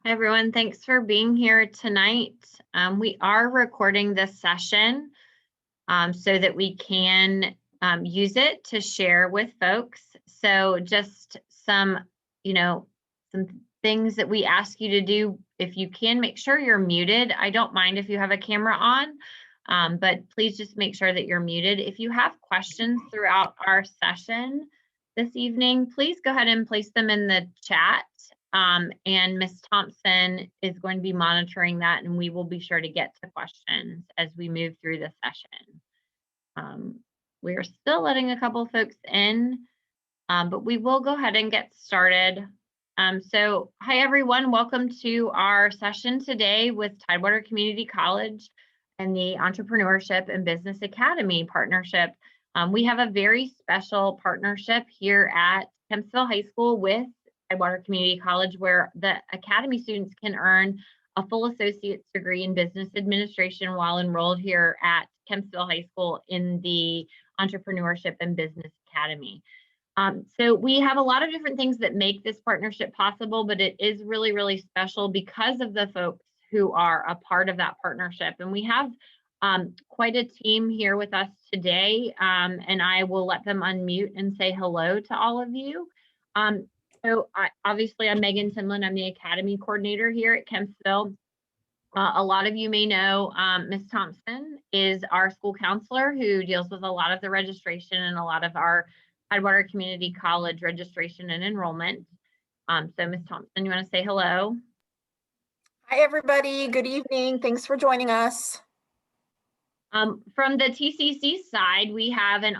Hi, everyone. Thanks for being here tonight. We are recording this session so that we can use it to share with folks. So just some things that we ask you to do. If you can, make sure you're muted. I don't mind if you have a camera on, but please just make sure that you're muted. If you have questions throughout our session this evening, please go ahead and place them in the chat. And Ms. Thompson is going to be monitoring that, and we will be sure to get to questions as we move through the session. We are still letting a couple folks in, but we will go ahead and get started. So hi, everyone. Welcome to our session today with Tidewater Community College and the Entrepreneurship and Business Academy partnership. We have a very special partnership here at Kempsville High School with Tidewater Community College, where the Academy students can earn a full associate's degree in business administration while enrolled here at Kempsville High School in the Entrepreneurship and Business Academy. So we have a lot of different things that make this partnership possible, but it is really, really special because of the folks who are a part of that partnership. And we have quite a team here with us today, and I will let them unmute and say hello to all of you. So obviously I'm Megan Timlin. I'm the Academy Coordinator here at Kempsville. A lot of you may know Ms. Thompson is our school counselor who deals with a lot of the registration and a lot of our Tidewater Community College registration and enrollment. So Ms. Thompson, you want to say hello? Hi, everybody. Good evening. Thanks for joining us. From the TCC side, we have an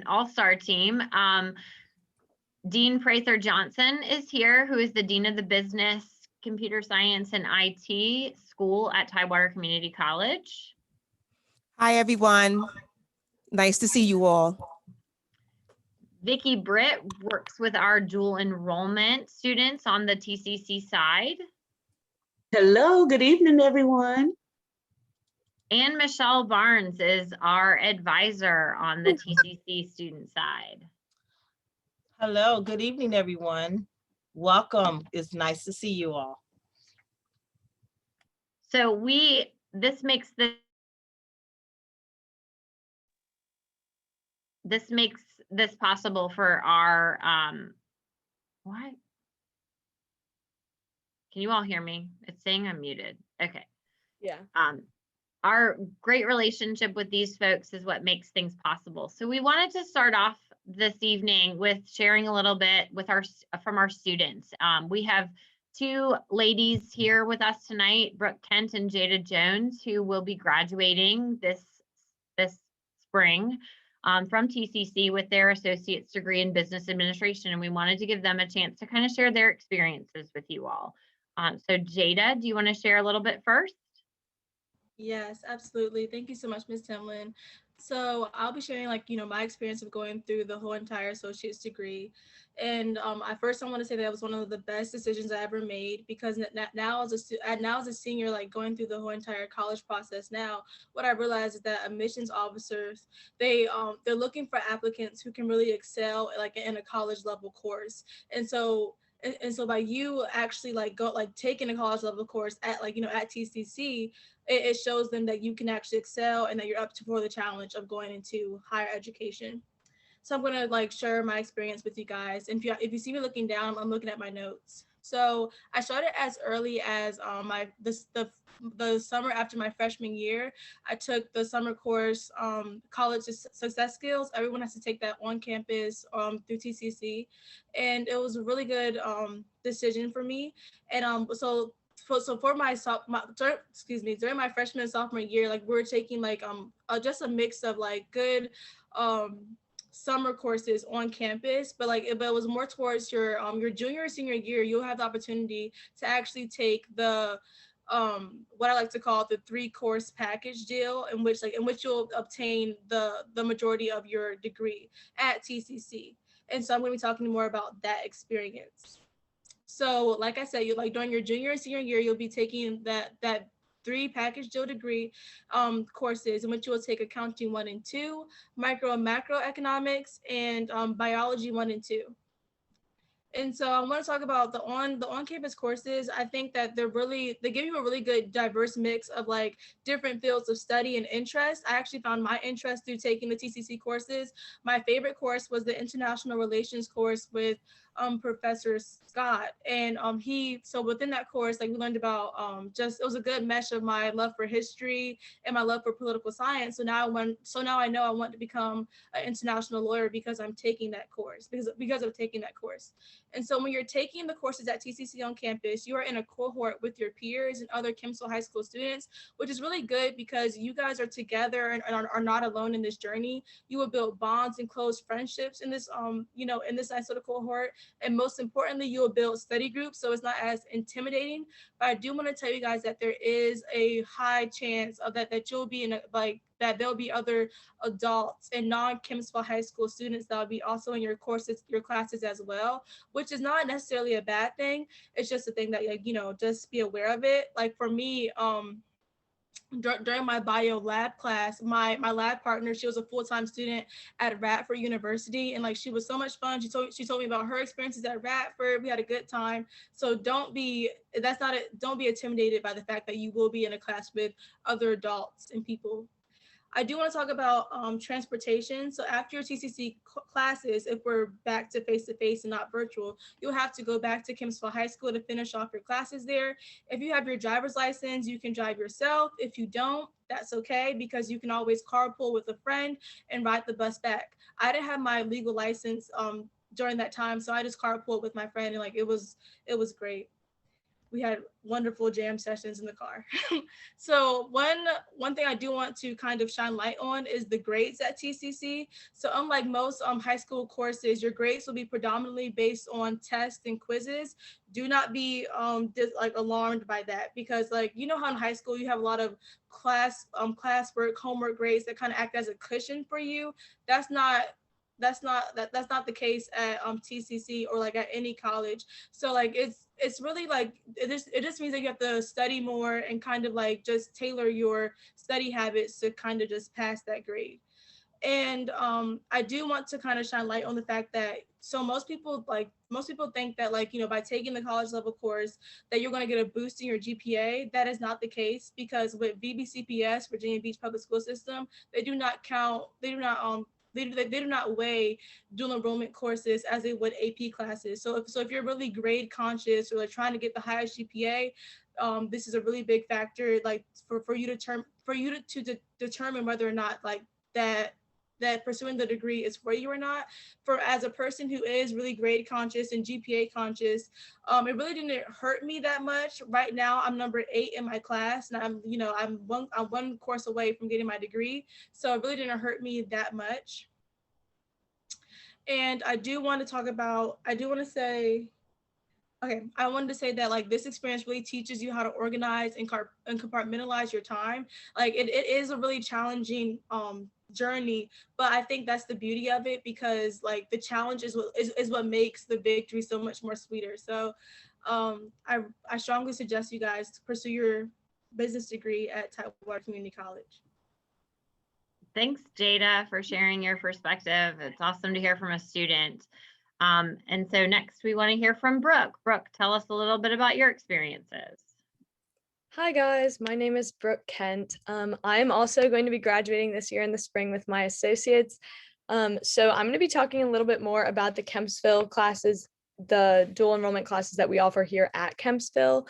all-star team. Dean Prather Johnson is here, who is the Dean of the Business, Computer Science, and IT School at Tidewater Community College. Hi, everyone. Nice to see you all. Vicki Britt works with our dual enrollment students on the TCC side. Hello, good evening, everyone. And Michelle Barnes is our advisor on the TCC student side. Hello, good evening, everyone. Welcome. It's nice to see you all. So this makes this possible for our what? Can you all hear me? It's saying I'm muted. Okay. Yeah. Our great relationship with these folks is what makes things possible. So we wanted to start off this evening with sharing a little bit with from our students. We have two ladies here with us tonight, Brooke Kent and Jada Jones, who will be graduating this spring from TCC with their associate's degree in business administration. And we wanted to give them a chance to kind of share their experiences with you all. So Jada, do you want to share a little bit first? Yes, absolutely. Thank you so much, Ms. Timlin. So I'll be sharing my experience of going through the whole entire associate's degree. And I want to say that it was one of the best decisions I ever made, because now as a senior, going through the whole entire college process now, what I realized is that admissions officers, they're looking for applicants who can really excel in a college level course. And so by you actually taking a college level course at at TCC, it shows them that you can actually excel and that you're up for the challenge of going into higher education. So I'm going to share my experience with you guys. And if you see me looking down, I'm looking at my notes. So I started as early as the summer after my freshman year. I took the summer course, College Success Skills. Everyone has to take that on campus through TCC. And it was a really good decision for me. And so for during my freshman and sophomore year, we were taking just a mix of good summer courses on campus, but it was more towards your junior or senior year. You'll have the opportunity to actually take the what I like to call the 3-course package deal, in which you'll obtain the majority of your degree at TCC. And so I'm going to be talking more about that experience. So like I said, during your junior and senior year, you'll be taking that 3 package deal degree courses in which you will take accounting 1 and 2, micro and macroeconomics, and biology 1 and 2. And so I want to talk about the on-campus courses. I think that they give you a really good diverse mix of like different fields of study and interest. I actually found my interest through taking the TCC courses. My favorite course was the International Relations course with Professor Scott. And so within that course, like we learned about it was a good mesh of my love for history and my love for political science. So now I know I want to become an international lawyer because I'm taking that course, because of taking that course. And so when you're taking the courses at TCC on campus, you are in a cohort with your peers and other Kempsville High School students, which is really good because you guys are together and are not alone in this journey. You will build bonds and close friendships in this, in this nice little cohort. And most importantly, you will build study groups, so it's not as intimidating. But I do want to tell you guys that there is a high chance of that you'll be in that there'll be other adults and non-Kempsville High School students that will be also in your classes as well, which is not necessarily a bad thing. It's just a thing that, like, just be aware of it. Like for me, during my bio lab class, my lab partner, she was a full-time student at Radford University, and like she was so much fun. She told me about her experiences at Radford. We had a good time. So don't be intimidated by the fact that you will be in a class with other adults and people. I do want to talk about transportation. So after your TCC classes, if we're back to face-to-face and not virtual, you'll have to go back to Kempsville High School to finish off your classes there. If you have your driver's license, you can drive yourself. If you don't, that's okay, because you can always carpool with a friend and ride the bus back. I didn't have my legal license during that time, so I just carpooled with my friend, and like it was great. We had wonderful jam sessions in the car. So one thing I do want to kind of shine light on is the grades at TCC. So unlike most high school courses, your grades will be predominantly based on tests and quizzes. Do not be alarmed by that, because like, how in high school you have a lot of classwork, homework grades that kind of act as a cushion for you. That's not the case at TCC or like at any college. So like it's really like it just means that you have to study more and kind of like just tailor your study habits to kind of just pass that grade. And I do want to kind of shine light on the fact that most people think that like, by taking the college level course that you're going to get a boost in your GPA. That is not the case, because with VBCPS, Virginia Beach Public School System, they do not weigh dual enrollment courses as they would AP classes. So if you're really grade conscious or like trying to get the highest GPA, this is a really big factor, like for you to determine whether or not like that pursuing the degree is for you or not. For as a person who is really grade conscious and GPA conscious, it really didn't hurt me that much. Right now, I'm number 8 in my class, and I'm one course away from getting my degree. So it really didn't hurt me that much. And I wanted to say that like this experience really teaches you how to organize and compartmentalize your time. Like it is a really challenging journey, but I think that's the beauty of it, because like the challenge is what makes the victory so much more sweeter. So I strongly suggest you guys to pursue your business degree at Tidewater Community College. Thanks, Jada, for sharing your perspective. It's awesome to hear from a student. And so next we want to hear from Brooke. Brooke, tell us a little bit about your experiences. Hi guys, my name is Brooke Kent. I'm also going to be graduating this year in the spring with my associates. So I'm going to be talking a little bit more about the Kempsville classes, the dual enrollment classes that we offer here at Kempsville.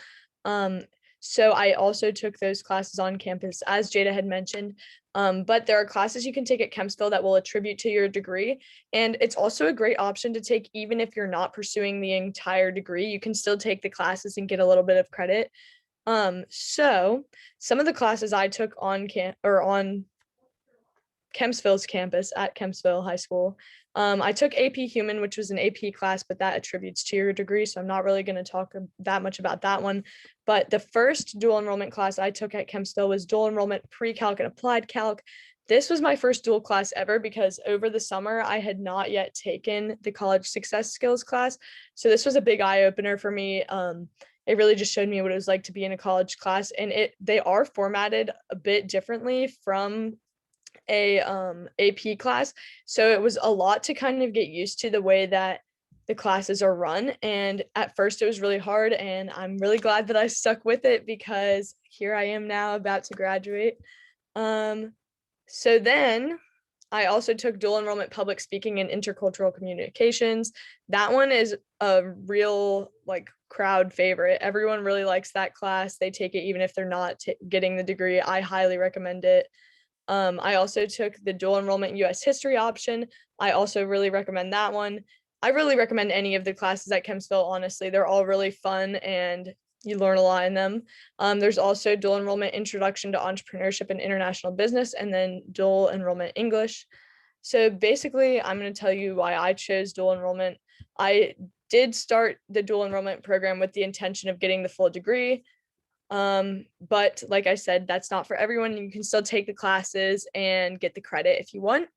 So I also took those classes on campus, as Jada had mentioned, but there are classes you can take at Kempsville that will attribute to your degree. And it's also a great option to take even if you're not pursuing the entire degree. You can still take the classes and get a little bit of credit. So some of the classes I took on Kempsville's campus at Kempsville High School. I took AP Human, which was an AP class, but that attributes to your degree, so I'm not really going to talk that much about that one. But the first dual enrollment class I took at Kempsville was dual enrollment pre-calc and applied calc. This was my first dual class ever, because over the summer I had not yet taken the college success skills class. So this was a big eye opener for me. it really just showed me what it was like to be in a college class, and they are formatted a bit differently from a AP class. So it was a lot to kind of get used to the way that the classes are run. And at first it was really hard, and I'm really glad that I stuck with it because here I am now about to graduate. So then I also took dual enrollment public speaking and intercultural communications. That one is a real like crowd favorite. Everyone really likes that class. They take it even if they're not getting the degree. I highly recommend it. I also took the dual enrollment US history option. I also really recommend that one. I really recommend any of the classes at Kempsville, honestly. They're all really fun and you learn a lot in them. There's also dual enrollment introduction to entrepreneurship and international business, and then dual enrollment English. So basically, I'm going to tell you why I chose dual enrollment. I did start the dual enrollment program with the intention of getting the full degree. But like I said, that's not for everyone. You can still take the classes and get the credit if you want.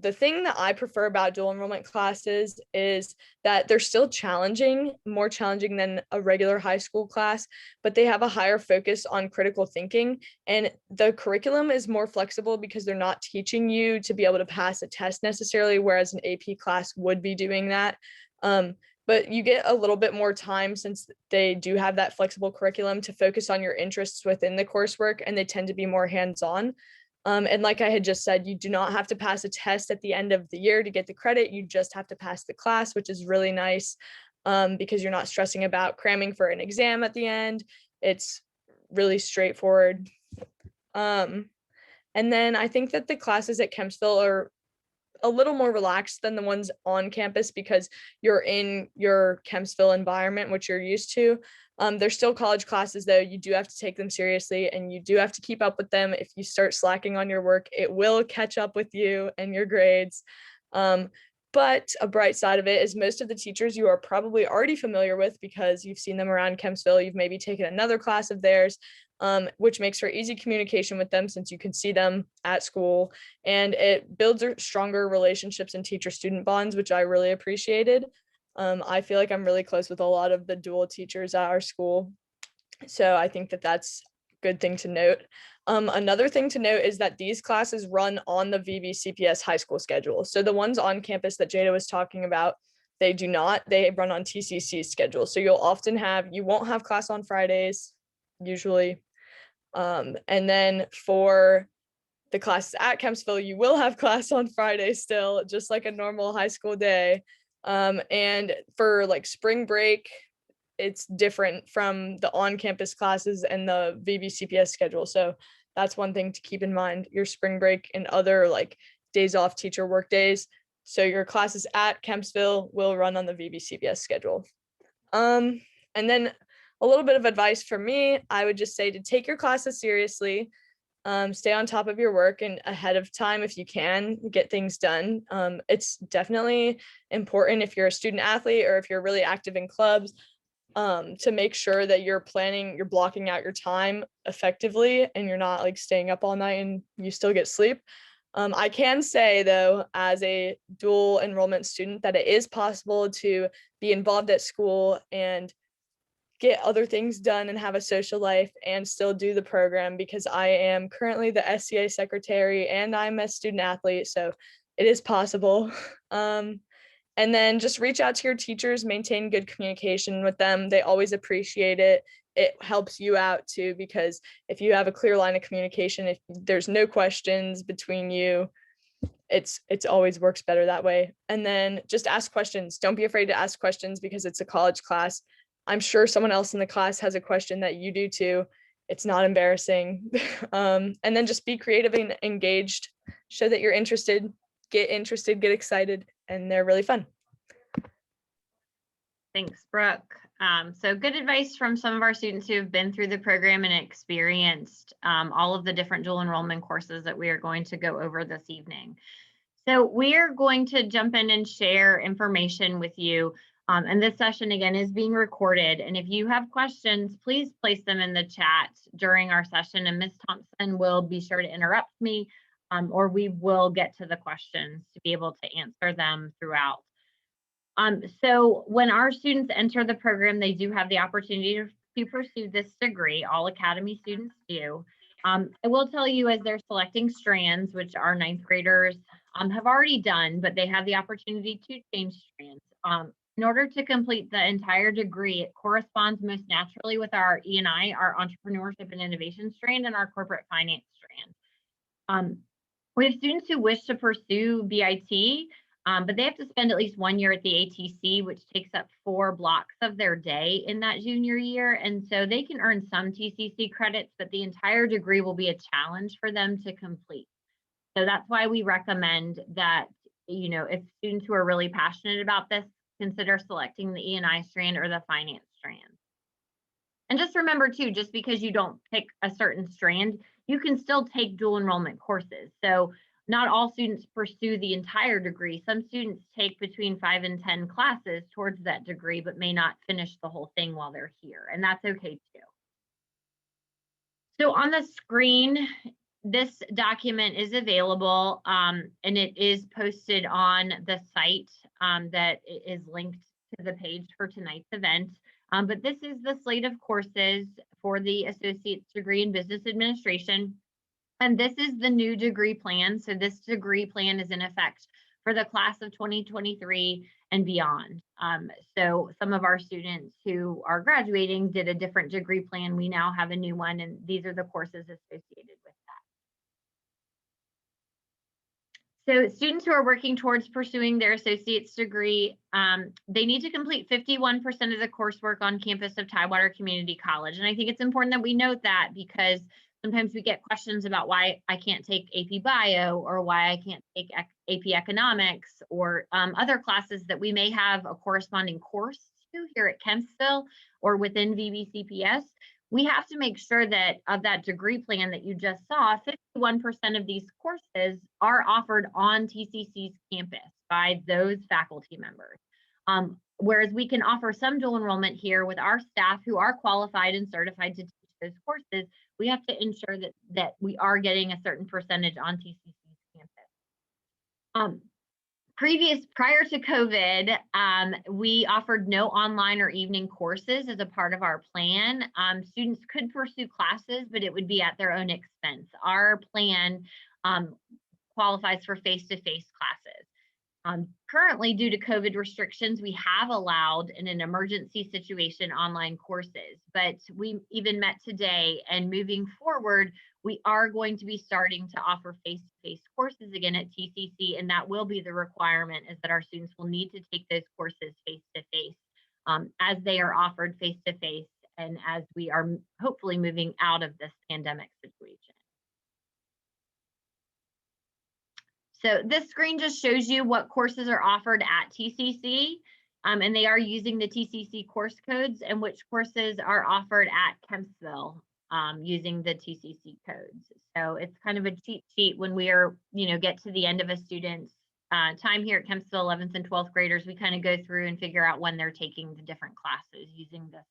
The thing that I prefer about dual enrollment classes is that they're still challenging, more challenging than a regular high school class, but they have a higher focus on critical thinking, and the curriculum is more flexible because they're not teaching you to be able to pass a test necessarily, whereas an AP class would be doing that. But you get a little bit more time since they do have that flexible curriculum to focus on your interests within the coursework, and they tend to be more hands-on. And like I had just said, you do not have to pass a test at the end of the year to get the credit. You just have to pass the class, which is really nice because you're not stressing about cramming for an exam at the end. It's really straightforward. And then I think that the classes at Kempsville are a little more relaxed than the ones on campus because you're in your Kempsville environment, which you're used to. They're still college classes though. You do have to take them seriously and you do have to keep up with them. If you start slacking on your work, it will catch up with you and your grades. But a bright side of it is most of the teachers you are probably already familiar with because you've seen them around Kempsville. You've maybe taken another class of theirs, which makes for easy communication with them since you can see them at school, and it builds stronger relationships and teacher-student bonds, which I really appreciated. I feel like I'm really close with a lot of the dual teachers at our school, so I think that that's a good thing to note. Another thing to note is that these classes run on the VBCPS high school schedule. So the ones on campus that Jada was talking about, they do not, they run on TCC schedule. So you'll often you won't have class on Fridays, usually. And then for the classes at Kempsville, you will have class on Friday still, just like a normal high school day. And for like spring break, it's different from the on-campus classes and the VBCPS schedule. So that's one thing to keep in mind, your spring break and other like days off teacher work days. So your classes at Kempsville will run on the VBCPS schedule. And then a little bit of advice from me, I would just say to take your classes seriously, stay on top of your work and ahead of time if you can get things done. It's definitely important if you're a student athlete or if you're really active in clubs, to make sure that you're blocking out your time effectively and you're not like staying up all night and you still get sleep. I can say though, as a dual enrollment student, that it is possible to be involved at school and get other things done and have a social life and still do the program, because I am currently the SCA secretary and I'm a student athlete, so it is possible. And then just reach out to your teachers, maintain good communication with them. They always appreciate it. It helps you out too, because if you have a clear line of communication, if there's no questions between you, it's always works better that way. And then just ask questions. Don't be afraid to ask questions because it's a college class. I'm sure someone else in the class has a question that you do too. It's not embarrassing. And then just be creative and engaged. Show that you're interested, get excited, and they're really fun. Thanks, Brooke. So good advice from some of our students who have been through the program and experienced all of the different dual enrollment courses that we are going to go over this evening. So we are going to jump in and share information with you. And this session again is being recorded. And if you have questions, please place them in the chat during our session and Ms. Thompson will be sure to interrupt me, or we will get to the questions to be able to answer them throughout. So when our students enter the program, they do have the opportunity to pursue this degree. All Academy students do. I will tell you, as they're selecting strands, which our ninth graders have already done, but they have the opportunity to change strands. In order to complete the entire degree, it corresponds most naturally with our E&I, our Entrepreneurship and Innovation strand, and our Corporate Finance strand. We have students who wish to pursue BIT, but they have to spend at least 1 year at the ATC, which takes up 4 blocks of their day in that junior year. And so they can earn some TCC credits, but the entire degree will be a challenge for them to complete. So that's why we recommend that, you know, if students who are really passionate about this, consider selecting the E&I strand or the finance strand. And just remember too, just because you don't pick a certain strand, you can still take dual enrollment courses. So not all students pursue the entire degree. Some students take between 5 and 10 classes towards that degree, but may not finish the whole thing while they're here, and that's okay too. So on the screen, this document is available, and it is posted on the site that is linked to the page for tonight's event. But this is the slate of courses for the Associate's degree in Business Administration. And this is the new degree plan. So this degree plan is in effect for the class of 2023 and beyond. So some of our students who are graduating did a different degree plan. We now have a new one, and these are the courses associated with that. So students who are working towards pursuing their associate's degree, they need to complete 51% of the coursework on campus of Tidewater Community College. And I think it's important that we note that, because sometimes we get questions about why I can't take AP Bio or why I can't take AP Economics or other classes that we may have a corresponding course to here at Kempsville or within VBCPS. We have to make sure that of that degree plan that you just saw, 51% of these courses are offered on TCC's campus by those faculty members. Whereas we can offer some dual enrollment here with our staff who are qualified and certified to teach those courses, we have to ensure that we are getting a certain percentage on TCC's campus. Prior to COVID, we offered no online or evening courses as a part of our plan. Students could pursue classes, but it would be at their own expense. Our plan qualifies for face-to-face classes. Currently, due to COVID restrictions, we have allowed in an emergency situation online courses, but we even met today, and moving forward, we are going to be starting to offer face-to-face courses again at TCC, and that will be the requirement, is that our students will need to take those courses face-to-face as they are offered face-to-face and as we are hopefully moving out of this pandemic situation. So this screen just shows you what courses are offered at TCC, and they are using the TCC course codes, and which courses are offered at Kempsville using the TCC codes. So it's kind of a cheat sheet when we are, get to the end of a student's time here at Kempsville, 11th and 12th graders, we kind of go through and figure out when they're taking the different classes using this.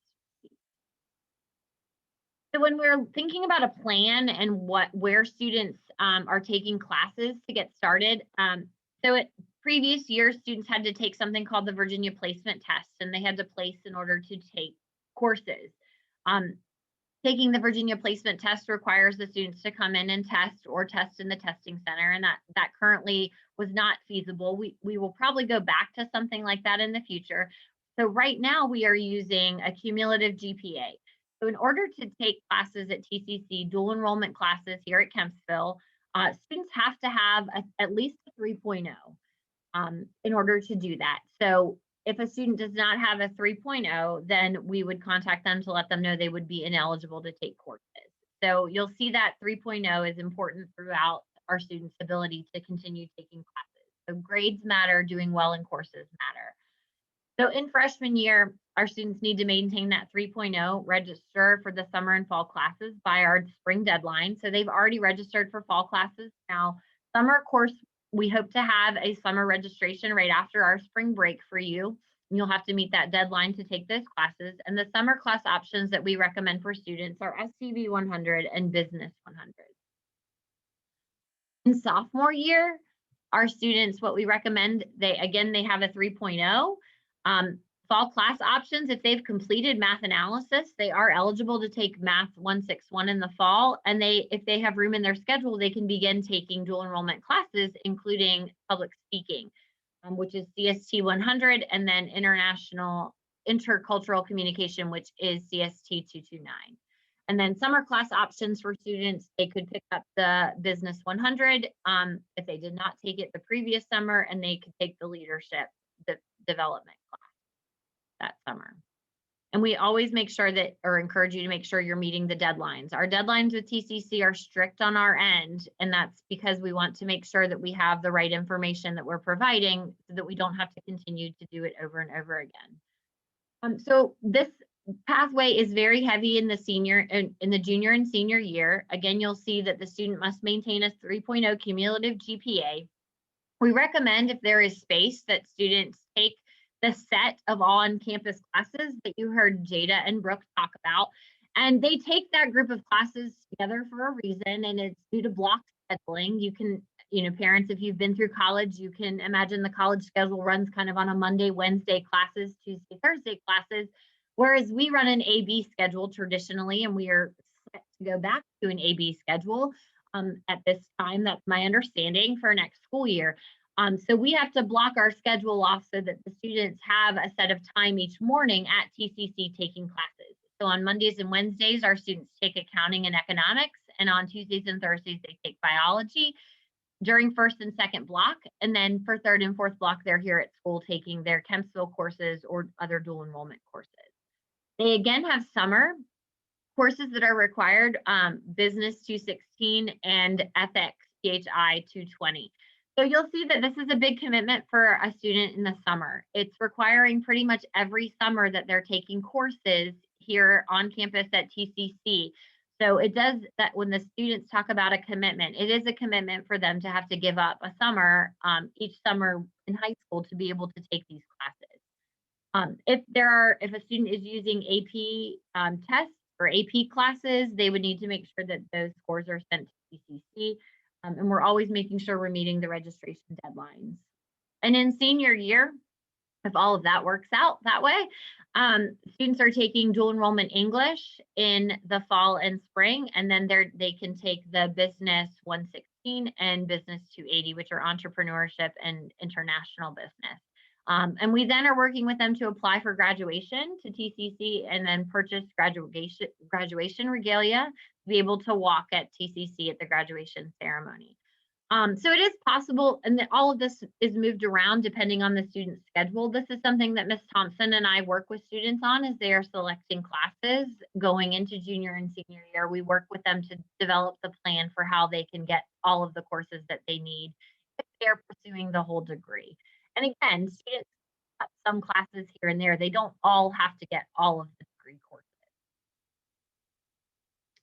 So when we're thinking about a plan and where students are taking classes to get started, so at previous years, students had to take something called the Virginia Placement Test, and they had to place in order to take courses. Taking the Virginia Placement Test requires the students to come in and test or test in the testing center, and that currently was not feasible. We will probably go back to something like that in the future. So right now we are using a cumulative GPA. So in order to take classes at TCC, dual enrollment classes here at Kempsville, students have to have at least a 3.0 in order to do that. So if a student does not have a 3.0, then we would contact them to let them know they would be ineligible to take courses. So you'll see that 3.0 is important throughout our students' ability to continue taking classes. So grades matter, doing well in courses matter. So in freshman year, our students need to maintain that 3.0, register for the summer and fall classes by our spring deadline. So they've already registered for fall classes. Now, summer course, we hope to have a summer registration right after our spring break for you. You'll have to meet that deadline to take those classes. And the summer class options that we recommend for students are SCB 100 and Business 100. In sophomore year, our students, what we recommend, they have a 3.0. Fall class options, if they've completed math analysis, they are eligible to take Math 161 in the fall. And if they have room in their schedule, they can begin taking dual enrollment classes, including public speaking, which is CST 100, and then intercultural communication, which is CST 229. And then summer class options for students, they could pick up the Business 100 if they did not take it the previous summer, and they could take the leadership development class that summer. And we always make sure that, or encourage you to make sure you're meeting the deadlines. Our deadlines with TCC are strict on our end, and that's because we want to make sure that we have the right information that we're providing so that we don't have to continue to do it over and over again. So this pathway is very heavy in the junior and senior year. Again, you'll see that the student must maintain a 3.0 cumulative GPA. We recommend, if there is space, that students take the set of on-campus classes that you heard Jada and Brooke talk about. And they take that group of classes together for a reason, and it's due to block scheduling. You can, parents, if you've been through college, you can imagine the college schedule runs kind of on a Monday, Wednesday classes, Tuesday, Thursday classes, whereas we run an AB schedule traditionally, and we are set to go back to an AB schedule at this time. That's my understanding for next school year. So we have to block our schedule off so that the students have a set of time each morning at TCC taking classes. So on Mondays and Wednesdays, our students take accounting and economics, and on Tuesdays and Thursdays, they take biology during first and second block. And then for third and fourth block, they're here at school taking their Kempsville courses or other dual enrollment courses. They again have summer courses that are required, Business 216 and Ethics PHI 220. So you'll see that this is a big commitment for a student in the summer. It's requiring pretty much every summer that they're taking courses here on campus at TCC. So it does that when the students talk about a commitment, it is a commitment for them to have to give up a summer each summer in high school to be able to take these classes. If a student is using AP tests or AP classes, they would need to make sure that those scores are sent to TCC. And we're always making sure we're meeting the registration deadlines. And in senior year, if all of that works out that way, students are taking dual enrollment English in the fall and spring, and then they can take the Business 116 and Business 280, which are entrepreneurship and international business. And we then are working with them to apply for graduation to TCC and then purchase graduation regalia to be able to walk at TCC at the graduation ceremony. So it is possible, and that all of this is moved around depending on the student's schedule. This is something that Ms. Thompson and I work with students on as they are selecting classes going into junior and senior year. We work with them to develop the plan for how they can get all of the courses that they need if they're pursuing the whole degree. And again, students have some classes here and there. They don't all have to get all of the degree courses.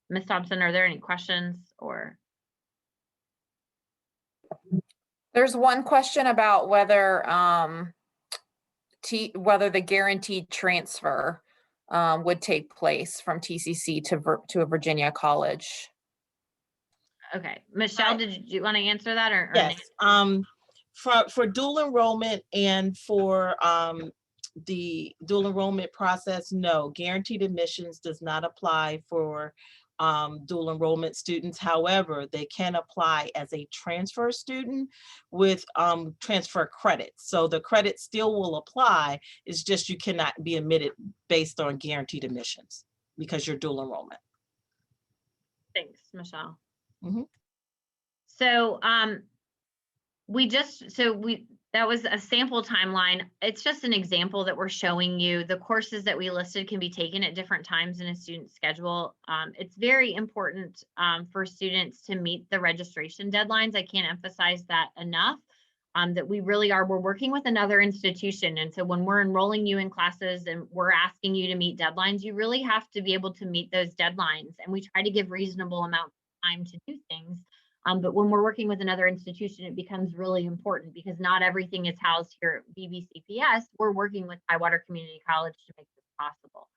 Ms. Thompson, are there any questions or? There's one question about whether the guaranteed transfer would take place from TCC to a Virginia college. Okay, Michelle, did you want to answer that or Yes. For dual enrollment and for the dual enrollment process, no, guaranteed admissions does not apply for dual enrollment students. However, they can apply as a transfer student with transfer credits. So the credit still will apply. It's just you cannot be admitted based on guaranteed admissions because you're dual enrollment. Thanks, Michelle. Mm-hmm. So that was a sample timeline. It's just an example that we're showing you. The courses that we listed can be taken at different times in a student's schedule. It's very important for students to meet the registration deadlines. I can't emphasize that enough, that we're working with another institution. And so when we're enrolling you in classes and we're asking you to meet deadlines, you really have to be able to meet those deadlines. And we try to give reasonable amounts of time to do things. But when we're working with another institution, it becomes really important because not everything is housed here at BBCPS. We're working with Highwater Community College to make this possible.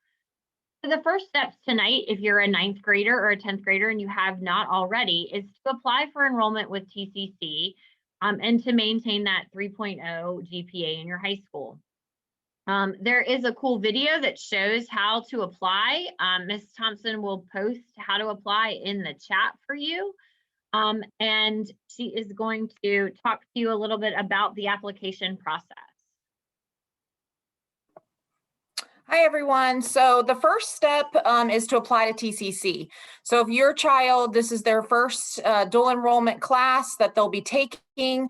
So the first steps tonight, if you're a 9th grader or a 10th grader and you have not already, is to apply for enrollment with TCC and to maintain that 3.0 GPA in your high school. There is a cool video that shows how to apply. Ms. Thompson will post how to apply in the chat for you. And she is going to talk to you a little bit about the application process. Hi, everyone. So the first step is to apply to TCC. So if your child, this is their first dual enrollment class that they'll be taking,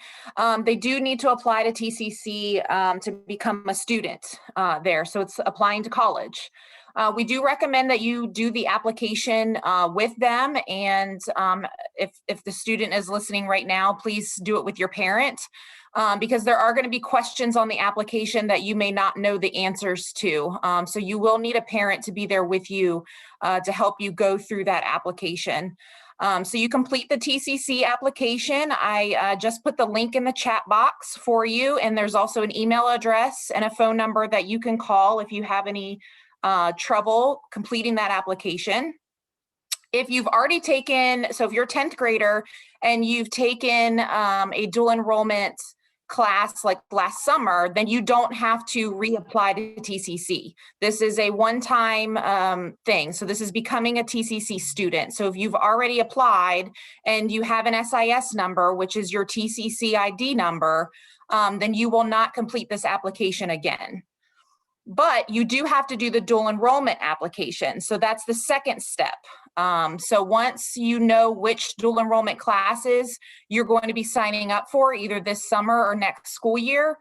they do need to apply to TCC to become a student there. So it's applying to college. We do recommend that you do the application with them. And if the student is listening right now, please do it with your parent. Because there are going to be questions on the application that you may not know the answers to. So you will need a parent to be there with you to help you go through that application. So you complete the TCC application. I just put the link in the chat box for you, and there's also an email address and a phone number that you can call if you have any trouble completing that application. If you've already taken, so if you're a 10th grader and you've taken a dual enrollment class like last summer, then you don't have to reapply to TCC. This is a one-time thing. So this is becoming a TCC student. So if you've already applied and you have an SIS number, which is your TCC ID number, then you will not complete this application again. But you do have to do the dual enrollment application. So that's the second step. So once you know which dual enrollment classes you're going to be signing up for either this summer or next school year,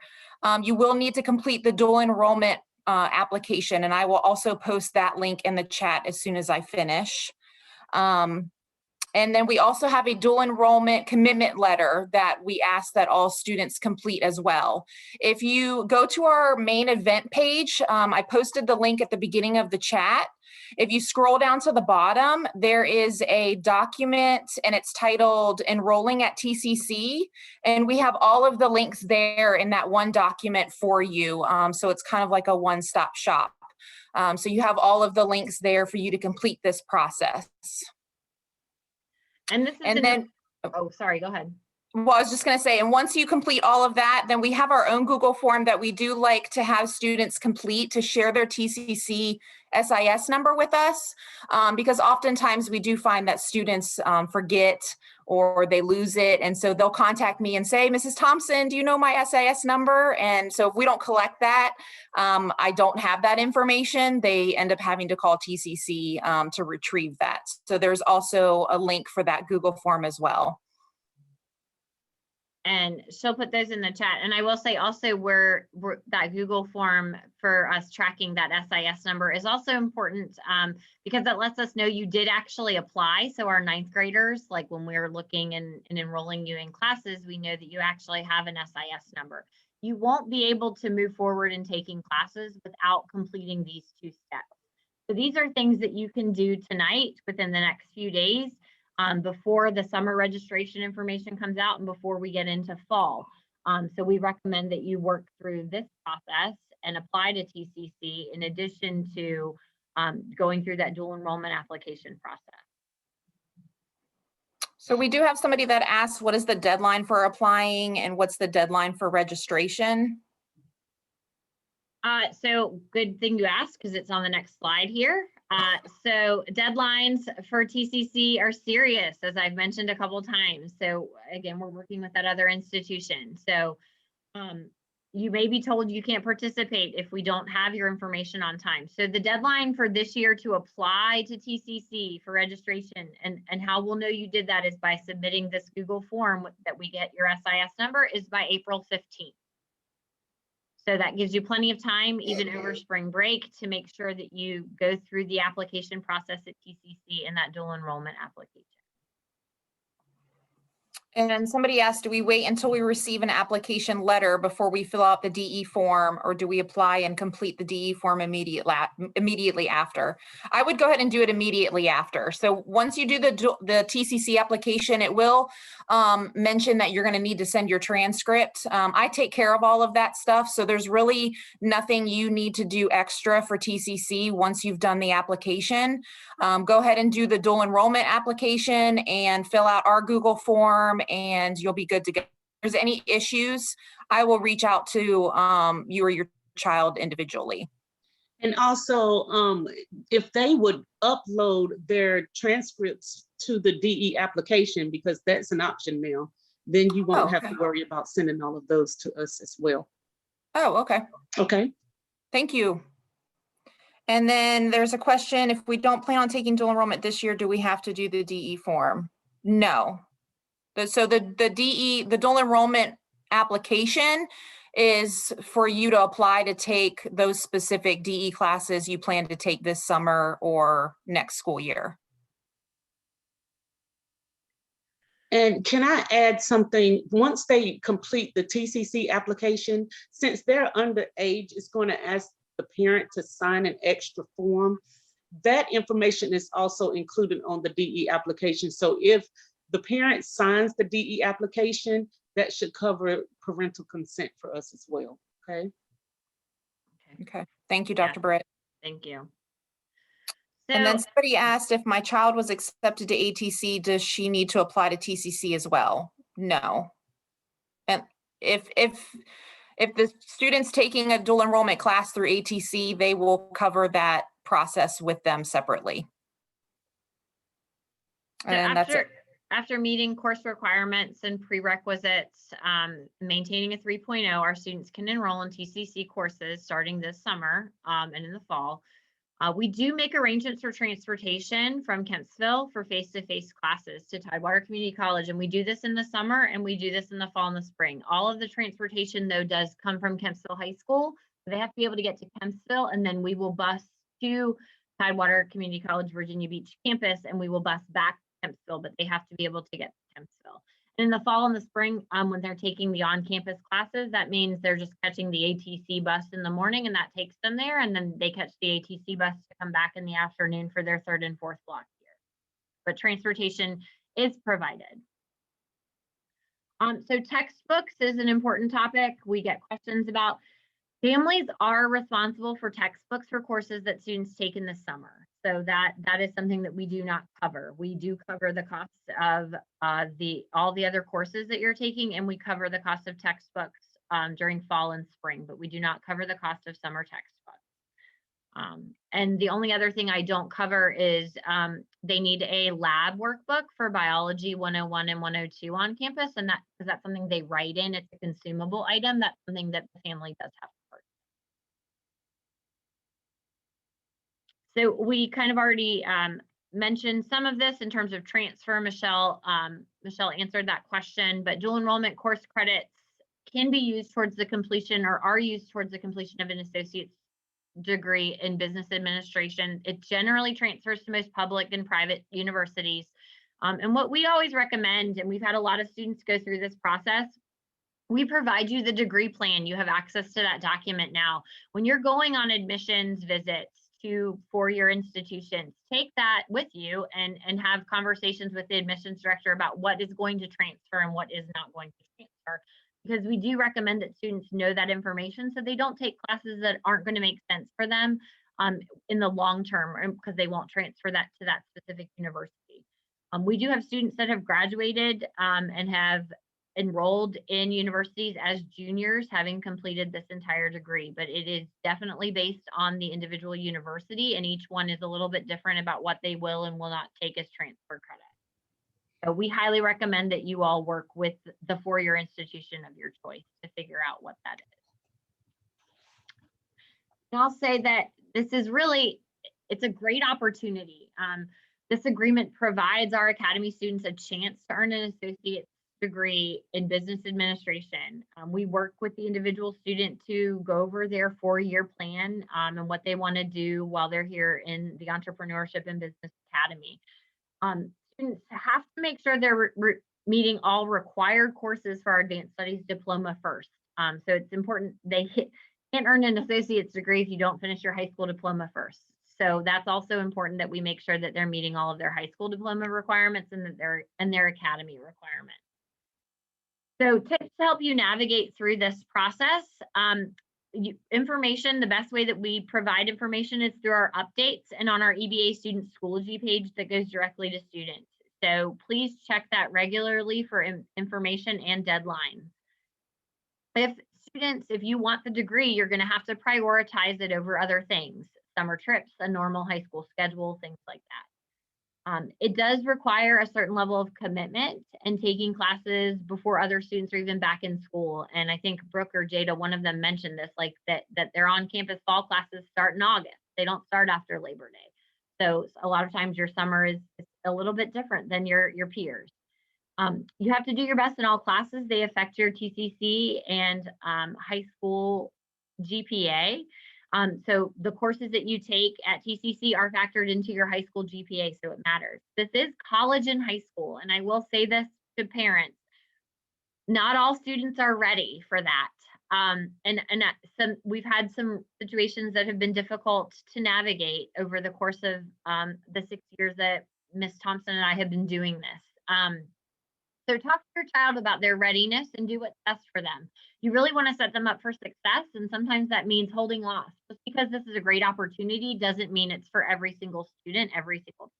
you will need to complete the dual enrollment application. And I will also post that link in the chat as soon as I finish. And then we also have a dual enrollment commitment letter that we ask that all students complete as well. If you go to our main event page, I posted the link at the beginning of the chat. If you scroll down to the bottom, there is a document and it's titled Enrolling at TCC. And we have all of the links there in that one document for you. So it's kind of like a one-stop shop. So you have all of the links there for you to complete this process. And this is And then, oh, sorry, go ahead. well, I was just going to say, and once you complete all of that, then we have our own Google form that we do like to have students complete to share their TCC SIS number with us, because oftentimes we do find that students forget or they lose it. And so they'll contact me and say, Mrs. Thompson, do you know my SIS number? And so if we don't collect that, I don't have that information, they end up having to call TCC to retrieve that. So there's also a link for that Google form as well. And she'll put those in the chat. And I will say also we're that Google form for us tracking that SIS number is also important because that lets us know you did actually apply. So our 9th graders, like when we're looking and enrolling you in classes, we know that you actually have an SIS number. You won't be able to move forward in taking classes without completing these 2 steps. So these are things that you can do tonight within the next few days. Before the summer registration information comes out and before we get into fall. So we recommend that you work through this process and apply to TCC in addition to going through that dual enrollment application process. So we do have somebody that asks, what is the deadline for applying and what's the deadline for registration? So good thing you asked because it's on the next slide here. So deadlines for TCC are serious, as I've mentioned a couple times. So again, we're working with that other institution. So you may be told you can't participate if we don't have your information on time. So the deadline for this year to apply to TCC for registration and how we'll know you did that is by submitting this Google form that we get your SIS number is by April 15th. So that gives you plenty of time, even over spring break, to make sure that you go through the application process at TCC and that dual enrollment application. And somebody asked, do we wait until we receive an application letter before we fill out the DE form, or do we apply and complete the DE form immediately after? I would go ahead and do it immediately after. So once you do the TCC application, it will mention that you're going to need to send your transcript. I take care of all of that stuff. So there's really nothing you need to do extra for TCC once you've done the application. Go ahead and do the dual enrollment application and fill out our Google form, and you'll be good to go. If there's any issues, I will reach out to you or your child individually. And also, if they would upload their transcripts to the DE application, because that's an option now, then you won't have to worry about sending all of those to us as well. Oh, okay. Okay. Thank you. And then there's a question, if we don't plan on taking dual enrollment this year, do we have to do the DE form? No. So the DE, the dual enrollment application is for you to apply to take those specific DE classes you plan to take this summer or next school year. And can I add something? Once they complete the TCC application, since they're underage, it's going to ask the parent to sign an extra form. That information is also included on the DE application. So if the parent signs the DE application, that should cover parental consent for us as well. Okay. Okay. Thank you, Dr. Britt. Thank you. And then So, somebody asked, if my child was accepted to ATC, does she need to apply to TCC as well? No. And if the student's taking a dual enrollment class through ATC, they will cover that process with them separately. so And that's it. after meeting course requirements and prerequisites, maintaining a 3.0, our students can enroll in TCC courses starting this summer and in the fall. We do make arrangements for transportation from Kempsville for face-to-face classes to Tidewater Community College, and we do this in the summer and we do this in the fall and the spring. All of the transportation, though, does come from Kempsville High School. They have to be able to get to Kempsville, and then we will bus to Tidewater Community College Virginia Beach campus, and we will bus back to Kempsville, but they have to be able to get to Kempsville. In the fall and the spring, when they're taking the on-campus classes, that means they're just catching the ATC bus in the morning and that takes them there, and then they catch the ATC bus to come back in the afternoon for their 3rd and 4th block year. But transportation is provided. So textbooks is an important topic. We get questions about. Families are responsible for textbooks for courses that students take in the summer. So that is something that we do not cover. We do cover the costs of all the other courses that you're taking, and we cover the cost of textbooks during fall and spring, but we do not cover the cost of summer textbooks. And the only other thing I don't cover is they need a lab workbook for biology 101 and 102 on campus, and that's something they write in. It's a consumable item. That's something that the family does have to purchase. So we kind of already mentioned some of this in terms of transfer. Michelle answered that question, but dual enrollment course credits can be used towards the completion or are used towards the completion of an associate's degree in business administration. It generally transfers to most public and private universities. And what we always recommend, and we've had a lot of students go through this process, we provide you the degree plan. You have access to that document now. When you're going on admissions visits to four-year institutions, take that with you and have conversations with the admissions director about what is going to transfer and what is not going to transfer. Because we do recommend that students know that information so they don't take classes that aren't going to make sense for them in the long term, because they won't transfer that to that specific university. We do have students that have graduated and have enrolled in universities as juniors, having completed this entire degree, but it is definitely based on the individual university, and each one is a little bit different about what they will and will not take as transfer credit. So we highly recommend that you all work with the four-year institution of your choice to figure out what that is. And I'll say that this is really, it's a great opportunity. This agreement provides our academy students a chance to earn an associate's degree in business administration. We work with the individual student to go over their four-year plan and what they want to do while they're here in the Entrepreneurship and Business Academy. Students have to make sure they're meeting all required courses for our Advanced Studies diploma first. So it's important they can't earn an associate's degree if you don't finish your high school diploma first. So that's also important that we make sure that they're meeting all of their high school diploma requirements and that they're in their academy requirements. So tips to help you navigate through this process. Information, the best way that we provide information is through our updates and on our EBA student Schoology page that goes directly to students. So please check that regularly for information and deadlines. If students, if you want the degree, you're going to have to prioritize it over other things, summer trips, a normal high school schedule, things like that. It does require a certain level of commitment and taking classes before other students are even back in school. And I think Brooke or Jada, one of them mentioned this, like that their on-campus fall classes start in August. They don't start after Labor Day. So a lot of times your summer is a little bit different than your peers. You have to do your best in all classes. They affect your TCC and high school GPA. So the courses that you take at TCC are factored into your high school GPA, so it matters. This is college and high school, and I will say this to parents, not all students are ready for that. We've had some situations that have been difficult to navigate over the course of the 6 years that Ms. Thompson and I have been doing this. So talk to your child about their readiness and do what's best for them. You really want to set them up for success, and sometimes that means holding off. Just because this is a great opportunity doesn't mean it's for every single student every single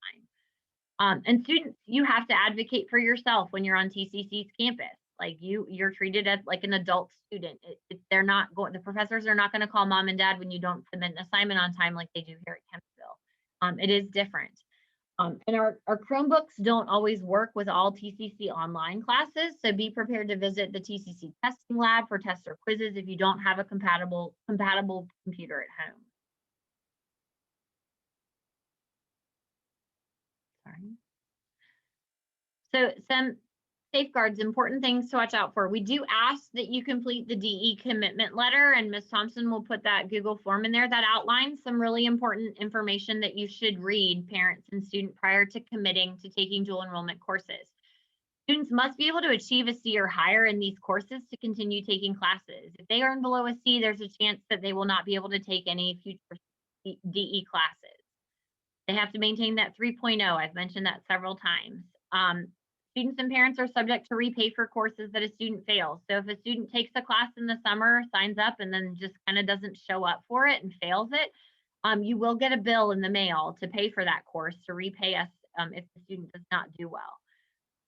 time. And students, you have to advocate for yourself when you're on TCC's campus. Like you're treated as like an adult student. The professors are not going to call mom and dad when you don't submit an assignment on time like they do here at Kempsville. It is different. And our Chromebooks don't always work with all TCC online classes, so be prepared to visit the TCC testing lab for tests or quizzes if you don't have a compatible computer at home. Sorry. So some safeguards, important things to watch out for. We do ask that you complete the DE commitment letter, and Ms. Thompson will put that Google form in there that outlines some really important information that you should read, parents and students, prior to committing to taking dual enrollment courses. Students must be able to achieve a C or higher in these courses to continue taking classes. If they earn below a C, there's a chance that they will not be able to take any future DE classes. They have to maintain that 3.0. I've mentioned that several times. Students and parents are subject to repay for courses that a student fails. So if a student takes a class in the summer, signs up, and then just kind of doesn't show up for it and fails it, you will get a bill in the mail to pay for that course to repay us if the student does not do well.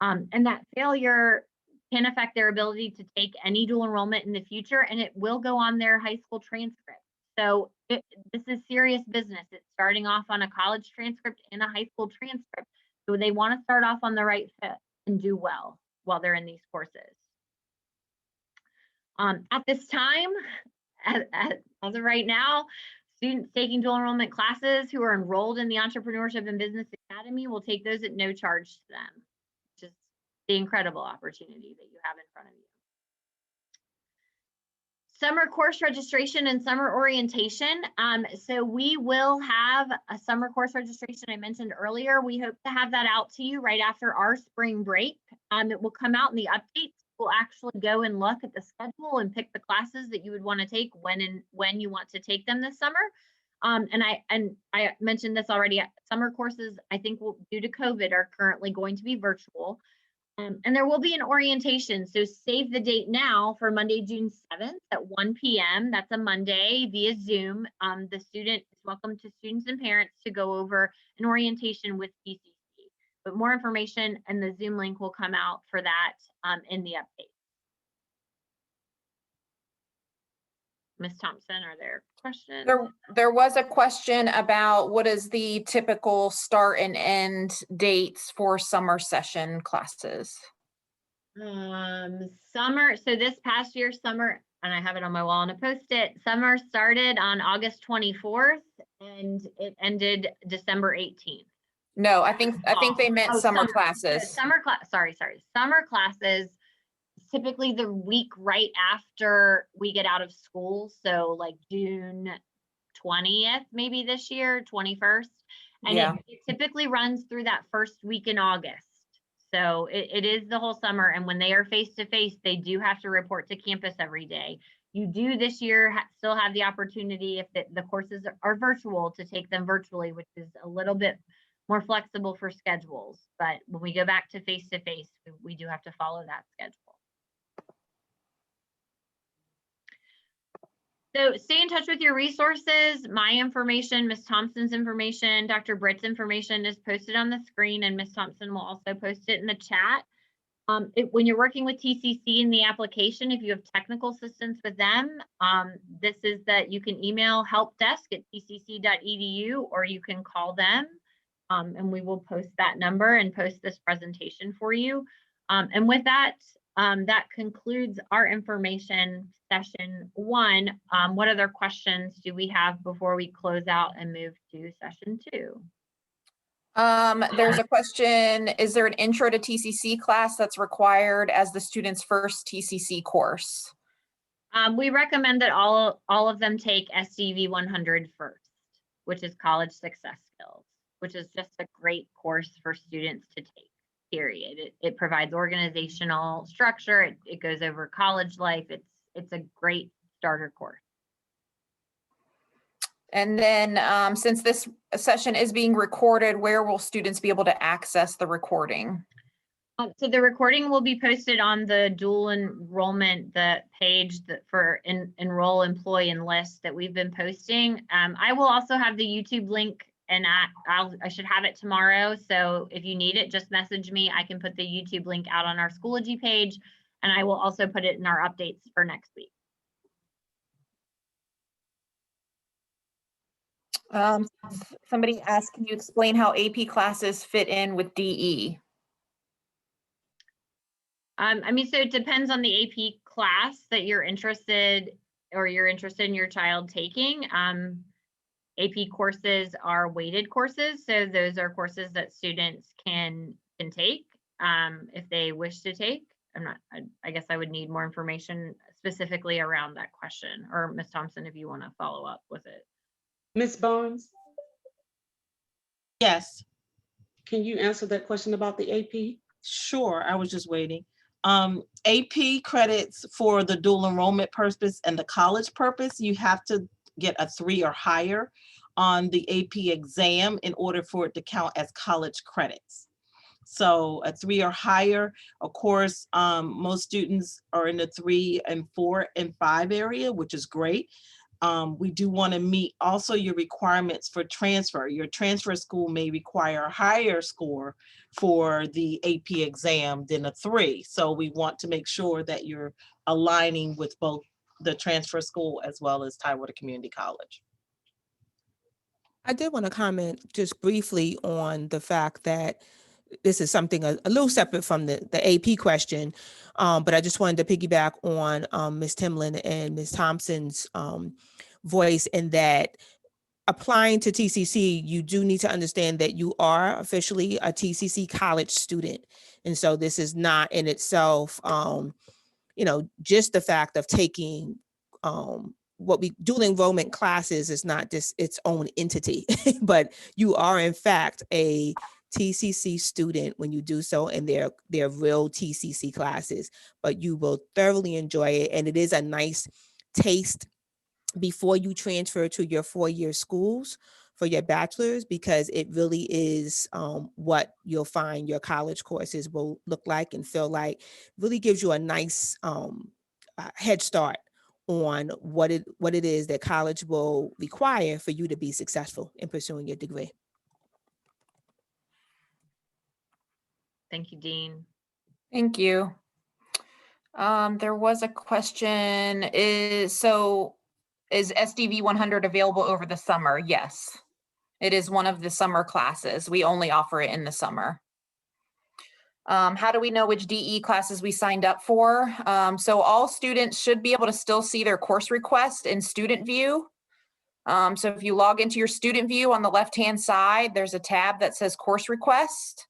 And that failure can affect their ability to take any dual enrollment in the future, and it will go on their high school transcript. So this is serious business. It's starting off on a college transcript and a high school transcript. So they want to start off on the right fit and do well while they're in these courses. At this time, as of right now, students taking dual enrollment classes who are enrolled in the Entrepreneurship and Business Academy will take those at no charge to them, which is the incredible opportunity that you have in front of you. Summer course registration and summer orientation. So we will have a summer course registration I mentioned earlier. We hope to have that out to you right after our spring break. It will come out in the updates. We'll actually go and look at the schedule and pick the classes that you would want to take when you want to take them this summer. And I mentioned this already. Summer courses, I think, due to COVID, are currently going to be virtual. And there will be an orientation, so save the date now for Monday, June 7th at 1 p.m. That's a Monday via Zoom. The student is welcome to students and parents to go over an orientation with TCC. But more information and the Zoom link will come out for that in the update. Ms. Thompson, are there questions? There was a question about what is the typical start and end dates for summer session classes? Summer, so this past year, summer, and I have it on my wall and a post-it, summer started on August 24th and it ended December 18th. No, I think they meant summer classes. Summer classes, typically the week right after we get out of school. So like June 20th, maybe this year, 21st. And Yeah. it typically runs through that first week in August. So it is the whole summer. And when they are face-to-face, they do have to report to campus every day. You do this year still have the opportunity, if the courses are virtual, to take them virtually, which is a little bit more flexible for schedules. But when we go back to face-to-face, we do have to follow that schedule. So stay in touch with your resources. My information, Ms. Thompson's information, Dr. Britt's information is posted on the screen, and Ms. Thompson will also post it in the chat. When you're working with TCC in the application, if you have technical assistance with them, this is that you can email helpdesk@tcc.edu, or you can call them, and we will post that number and post this presentation for you. And with that, that concludes our information session 1. What other questions do we have before we close out and move to session 2? There's a question, is there an intro to TCC class that's required as the student's first TCC course? We recommend that all of them take SDV 100 first, which is College Success Skills, which is just a great course for students to take, period. It provides organizational structure. It goes over college life. It's a great starter course. And then since this session is being recorded, where will students be able to access the recording? So the recording will be posted on the dual enrollment, the page that for enroll, employ, enlist that we've been posting. I will also have the YouTube link, and I should have it tomorrow. So if you need it, just message me. I can put the YouTube link out on our Schoology page, and I will also put it in our updates for next week. Somebody asked, can you explain how AP classes fit in with DE? I mean, so it depends on the AP class that you're interested in your child taking. AP courses are weighted courses, so those are courses that students can take if they wish to take. I guess I would need more information specifically around that question, or Ms. Thompson, if you want to follow up with it. Ms. Barnes, Yes, can you answer that question about the AP? sure. I was just waiting. AP credits for the dual enrollment purpose and the college purpose, you have to get a 3 or higher on the AP exam in order for it to count as college credits. So a 3 or higher, of course, most students are in the 3 and 4 and 5 area, which is great. We do want to meet also your requirements for transfer. Your transfer school may require a higher score for the AP exam than a 3. So we want to make sure that you're aligning with both the transfer school as well as Tidewater Community College. I did want to comment just briefly on the fact that this is something a little separate from the AP question, but I just wanted to piggyback on Ms. Timlin and Ms. Thompson's voice, in that applying to TCC, you do need to understand that you are officially a TCC college student. And so this is not in itself, just the fact of taking what we dual enrollment classes is not just its own entity, but you are in fact a TCC student when you do so, and they're real TCC classes, but you will thoroughly enjoy it. And it is a nice taste before you transfer to your 4-year schools for your bachelor's, because it really is what you'll find your college courses will look like and feel like. Really gives you a nice head start on what it is that college will require for you to be successful in pursuing your degree. Thank you, Dean. Thank you. There was a question, is SDV 100 available over the summer? Yes, it is one of the summer classes. We only offer it in the summer. How do we know which DE classes we signed up for? So all students should be able to still see their course request in Student View. So if you log into your Student View on the left-hand side, there's a tab that says Course Request.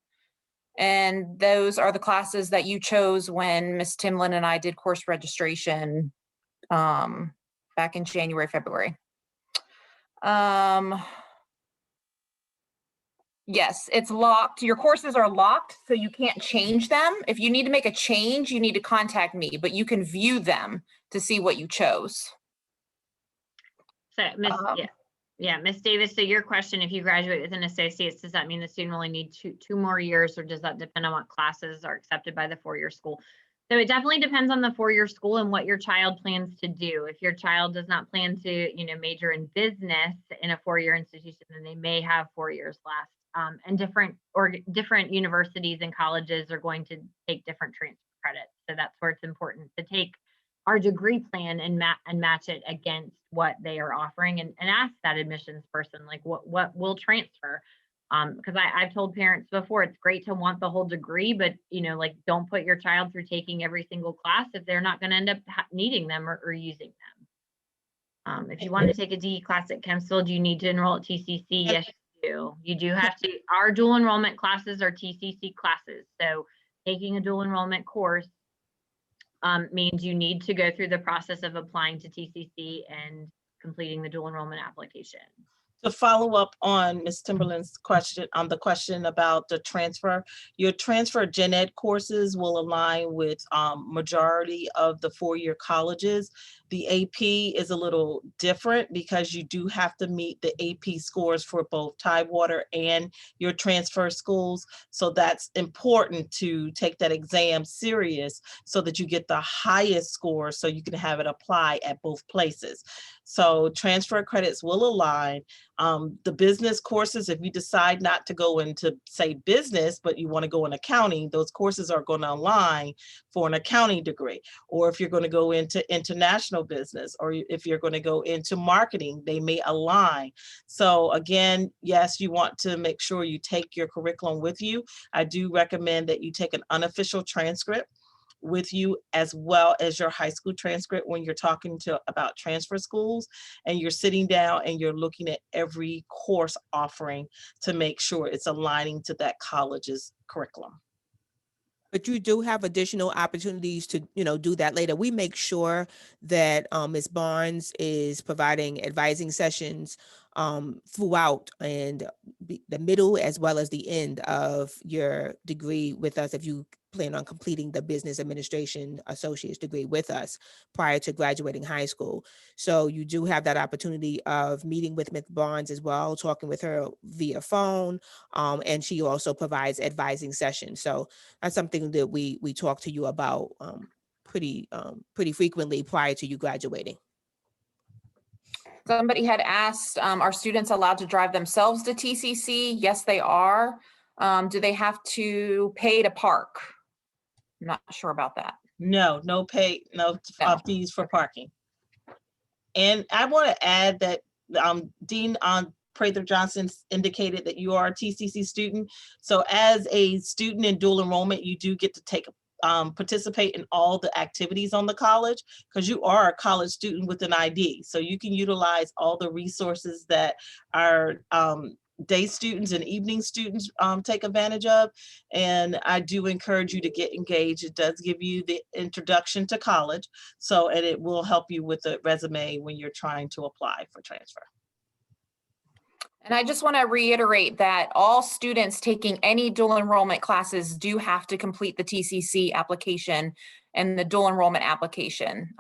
And those are the classes that you chose when Ms. Timlin and I did course registration back in January, February. Yes, it's locked. Your courses are locked, so you can't change them. If you need to make a change, you need to contact me, but you can view them to see what you chose. So Ms. Davis, so your question, if you graduate with an associate's, does that mean the student only need two more years, or does that depend on what classes are accepted by the 4-year school? So it definitely depends on the 4-year school and what your child plans to do. If your child does not plan to, major in business in a 4-year institution, then they may have 4 years left. and different universities and colleges are going to take different transfer credits. So that's where it's important to take our degree plan and match it against what they are offering, and ask that admissions person, like, what will transfer. Because I've told parents before, it's great to want the whole degree, but like, don't put your child through taking every single class if they're not going to end up needing them or using them. If you want to take a DE class at Kempsville, do you need to enroll at TCC? Yes, you do. You do have to. Our dual enrollment classes are TCC classes. So taking a dual enrollment course means you need to go through the process of applying to TCC and completing the dual enrollment application. To follow up on Ms. Timberland's question, on the question about the transfer, your transfer gen ed courses will align with majority of the four-year colleges. The AP is a little different because you do have to meet the AP scores for both Tidewater and your transfer schools. So that's important to take that exam serious so that you get the highest score so you can have it apply at both places. So transfer credits will align. The business courses, if you decide not to go into, say, business, but you want to go in accounting, those courses are going to align for an accounting degree. Or if you're going to go into international business, or if you're going to go into marketing, they may align. So again, yes, you want to make sure you take your curriculum with you. I do recommend that you take an unofficial transcript with you, as well as your high school transcript when you're talking about transfer schools, and you're sitting down and you're looking at every course offering to make sure it's aligning to that college's curriculum. But you do have additional opportunities to, do that later. We make sure that Ms. Barnes is providing advising sessions throughout and the middle as well as the end of your degree with us, if you plan on completing the business administration associate's degree with us prior to graduating high school. So you do have that opportunity of meeting with Ms. Barnes as well, talking with her via phone, and she also provides advising sessions. So that's something that we talk to you about pretty frequently prior to you graduating. Somebody had asked, are students allowed to drive themselves to TCC? Yes, they are. Do they have to pay to park? I'm not sure about that. No fees for parking. And I want to add that Dean Prather Johnson indicated that you are a TCC student. So as a student in dual enrollment, you do get to participate in all the activities on the college, because you are a college student with an ID. So you can utilize all the resources that our day students and evening students take advantage of. And I do encourage you to get engaged. It does give you the introduction to college. And it will help you with the resume when you're trying to apply for transfer. And I just want to reiterate that all students taking any dual enrollment classes do have to complete the TCC application and the dual enrollment application,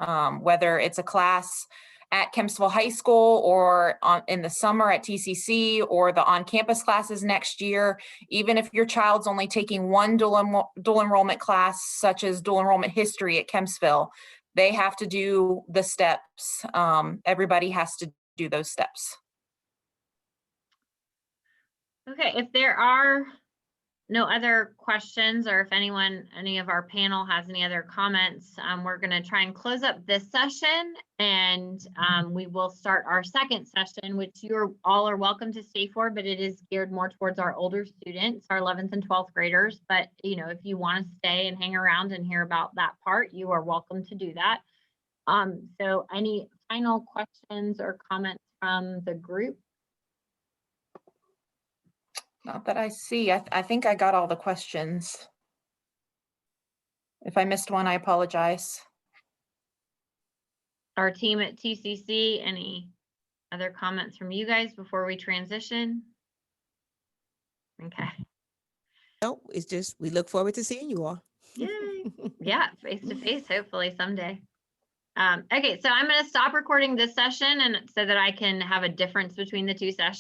whether it's a class at Kempsville High School or in the summer at TCC, or the on-campus classes next year. Even if your child's only taking one dual enrollment class, such as dual enrollment history at Kempsville, they have to do the steps. Everybody has to do those steps. Okay, if there are no other questions, or if any of our panel has any other comments, we're going to try and close up this session, and we will start our second session, which you all are welcome to stay for, but it is geared more towards our older students, our 11th and 12th graders. But if you want to stay and hang around and hear about that part, you are welcome to do that. So any final questions or comments from the group? Not that I see. I think I got all the questions. If I missed one, I apologize. Our team at TCC, any other comments from you guys before we transition? Okay. No, it's just, we look forward to seeing you all. Yay. Yeah, face to face, hopefully someday. Okay, so I'm going to stop recording this session, and so that I can have a difference between the two sessions.